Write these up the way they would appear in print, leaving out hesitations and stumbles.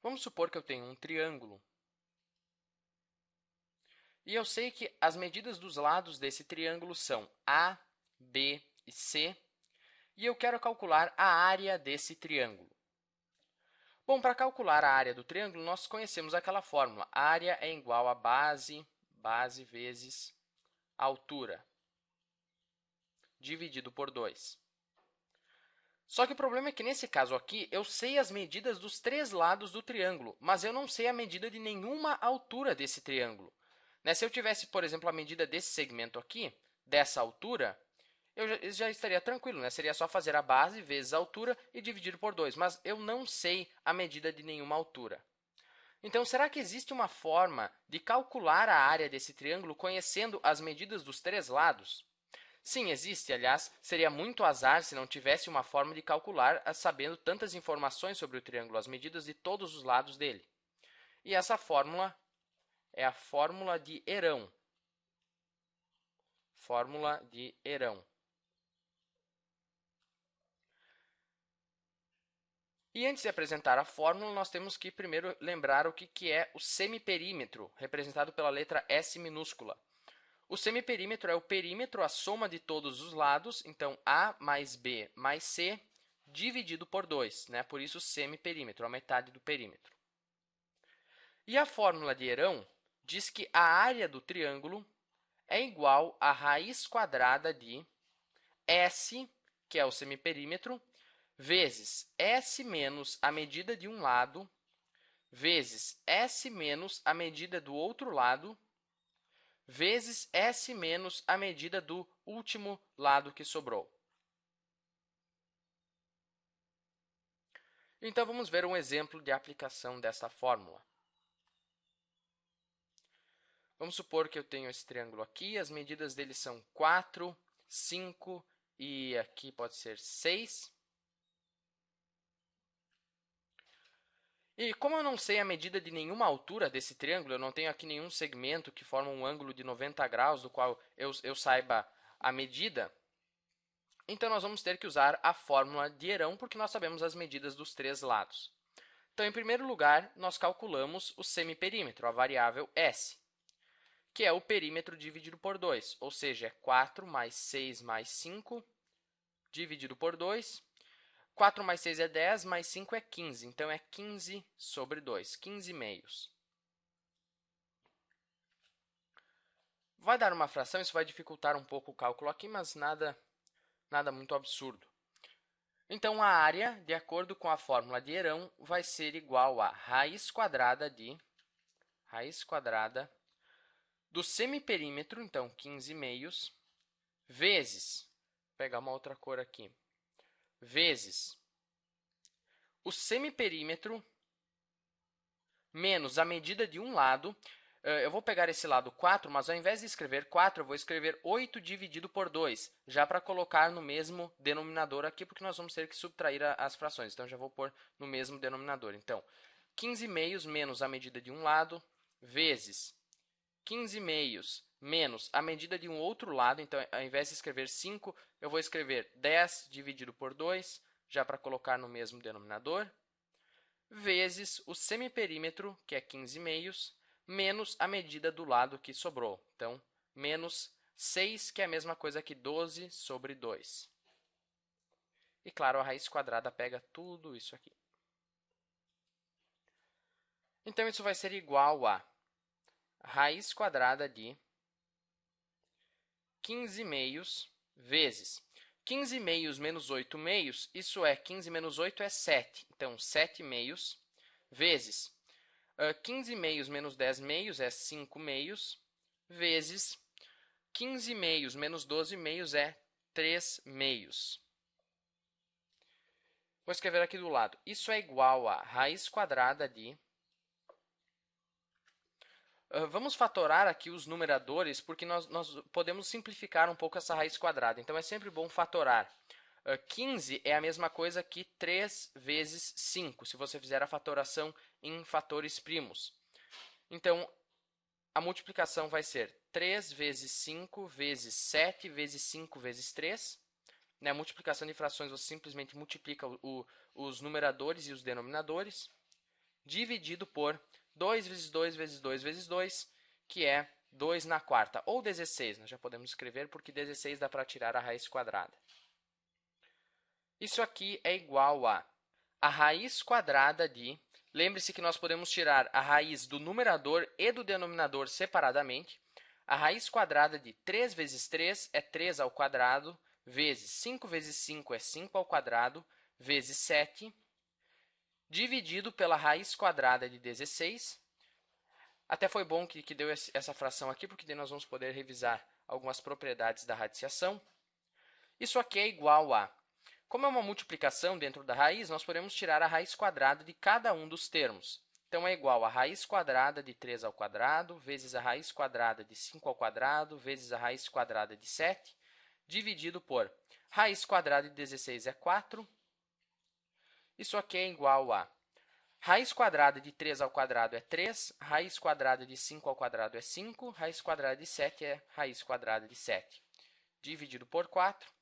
Vamos supor que eu tenho um triângulo e eu sei que as medidas dos lados desse triângulo são A, B e C, e eu quero calcular a área desse triângulo. Bom, para calcular a área do triângulo, nós conhecemos aquela fórmula. Área é igual a base vezes altura, dividido por 2. Só que o problema é que, nesse caso aqui, eu sei as medidas dos 3 lados do triângulo, mas eu não sei a medida de nenhuma altura desse triângulo. Se eu tivesse, por exemplo, a medida desse segmento aqui, dessa altura, eu já estaria tranquilo, Seria só fazer a base vezes a altura e dividir por 2, mas eu não sei a medida de nenhuma altura. Então, será que existe uma forma de calcular a área desse triângulo conhecendo as medidas dos 3 lados? Sim, existe. Aliás, seria muito azar se não tivesse uma forma de calcular sabendo tantas informações sobre o triângulo, as medidas de todos os lados dele. E essa fórmula é a fórmula de Herão. Fórmula de Herão. E antes de apresentar a fórmula, nós temos que primeiro lembrar o que é o semiperímetro, representado pela letra S minúscula. O semiperímetro é o perímetro, a soma de todos os lados, então A mais B mais C, dividido por 2, Por isso, semiperímetro, a metade do perímetro. E a fórmula de Herão diz que a área do triângulo é igual à raiz quadrada de S, que é o semiperímetro, vezes S menos a medida de um lado, vezes S menos a medida do outro lado, vezes S menos a medida do último lado que sobrou. Então, vamos ver um exemplo de aplicação dessa fórmula. Vamos supor que eu tenho esse triângulo aqui, as medidas dele são 4, 5 e aqui pode ser 6. E como eu não sei a medida de nenhuma altura desse triângulo, eu não tenho aqui nenhum segmento que forma um ângulo de 90 graus, do qual eu saiba a medida, então nós vamos ter que usar a fórmula de Herão, porque nós sabemos as medidas dos 3 lados. Então, em primeiro lugar, nós calculamos o semiperímetro, a variável S, que é o perímetro dividido por 2, ou seja, é 4 mais 6 mais 5 dividido por 2. 4 mais 6 é 10, mais 5 é 15. Então, é 15 sobre 2, 15 meios. Vai dar uma fração, isso vai dificultar um pouco o cálculo aqui, mas nada muito absurdo. Então, a área, de acordo com a fórmula de Herão, vai ser igual a raiz quadrada do semiperímetro, então 15 meios, vezes, vou pegar uma outra cor aqui, vezes o semiperímetro menos a medida de um lado. Eu vou pegar esse lado 4, mas ao invés de escrever 4, eu vou escrever 8 dividido por 2, já para colocar no mesmo denominador aqui, porque nós vamos ter que subtrair as frações. Então, já vou pôr no mesmo denominador. Então, 15 meios menos a medida de um lado, vezes 15 meios menos a medida de um outro lado. Então, ao invés de escrever 5, eu vou escrever 10 dividido por 2, já para colocar no mesmo denominador, vezes o semiperímetro, que é 15 meios, menos a medida do lado que sobrou. Então, menos 6, que é a mesma coisa que 12 sobre 2. E, claro, a raiz quadrada pega tudo isso aqui. Então, isso vai ser igual a raiz quadrada de 15 meios vezes 15 meios menos 8 meios, isso é 15 menos 8 é 7. Então, 7 meios vezes 15 meios menos 10 meios é 5 meios, vezes 15 meios menos 12 meios é 3 meios. Vou escrever aqui do lado. Isso é igual a raiz quadrada de... Vamos fatorar aqui os numeradores, porque nós podemos simplificar um pouco essa raiz quadrada. Então, é sempre bom fatorar. 15 é a mesma coisa que 3 vezes 5, se você fizer a fatoração em fatores primos. Então, a multiplicação vai ser 3 vezes 5 vezes 7 vezes 5 vezes 3. A multiplicação de frações, você simplesmente multiplica os numeradores e os denominadores. dividido por 2 vezes 2 vezes 2 vezes 2, que é 2 na quarta, ou 16. Nós já podemos escrever porque 16 dá para tirar a raiz quadrada. Isso aqui é igual a raiz quadrada de... Lembre-se que nós podemos tirar a raiz do numerador e do denominador separadamente. A raiz quadrada de 3 vezes 3 é 3 ao quadrado, vezes 5 vezes 5 é 5 ao quadrado, vezes 7, dividido pela raiz quadrada de 16. Até foi bom que deu essa fração aqui, porque daí nós vamos poder revisar algumas propriedades da radiciação. Isso aqui é igual a... Como é uma multiplicação dentro da raiz, nós podemos tirar a raiz quadrada de cada um dos termos. Então, é igual a raiz quadrada de 3 ao quadrado, vezes a raiz quadrada de 5 ao quadrado, vezes a raiz quadrada de 7, dividido por raiz quadrada de 16 é 4. Isso aqui é igual a raiz quadrada de 3 ao quadrado é 3, raiz quadrada de 5 ao quadrado é 5, raiz quadrada de 7 é raiz quadrada de 7, dividido por 4.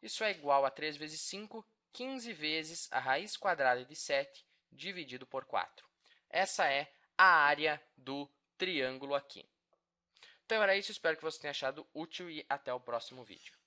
Isso é igual a 3 vezes 5, 15 vezes a raiz quadrada de 7, dividido por 4. Essa é a área do triângulo aqui. Então, era isso. Espero que você tenha achado útil e até o próximo vídeo.